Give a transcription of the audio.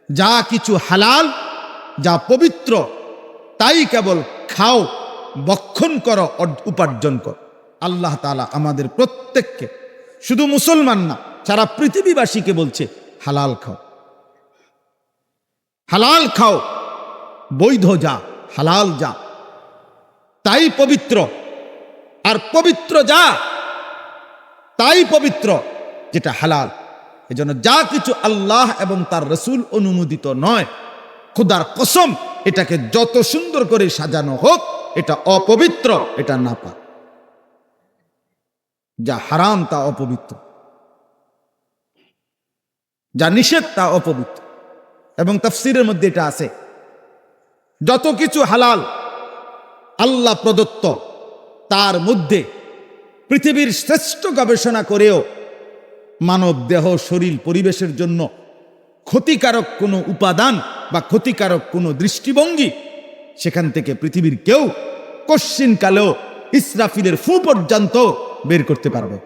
যা কিছু হালাল, যা পবিত্র, তাই কেবল খাও, ভক্ষণ করো, উপার্জন করো। আল্লাহ তাআলা আমাদের প্রত্যেককে, শুধু মুসলমান না, সারা পৃথিবীবাসীকে বলছে হালাল খাও, হালাল খাও, বৈধ যা, হালাল যা, তাই পবিত্র। আর পবিত্র যা, তাই পবিত্র যেটা হালাল। এজন্য যা কিছু আল্লাহ এবং তার রাসূল অনুমোদিত নয়, খোদার কসম, এটাকে যত সুন্দর করে সাজানো হোক, এটা অপবিত্র, এটা নাপাক। যা হারাম তা অপবিত্র, যা নিষেধ তা অপবিত্র। এবং তাফসীরের মধ্যে এটা আছে, যত কিছু হালাল আল্লাহ প্রদত্ত, তার মধ্যে পৃথিবীর শ্রেষ্ঠ গবেষণা করেও মানব দেহ, শরীর, পরিবেশের জন্য ক্ষতিকারক কোনো উপাদান বা ক্ষতিকারক কোনো দৃষ্টিভঙ্গি সেখান থেকে পৃথিবীর কেউ কশ্চিনকালেও ইসরাফিলের ফু পর্যন্ত বের করতে পারবে।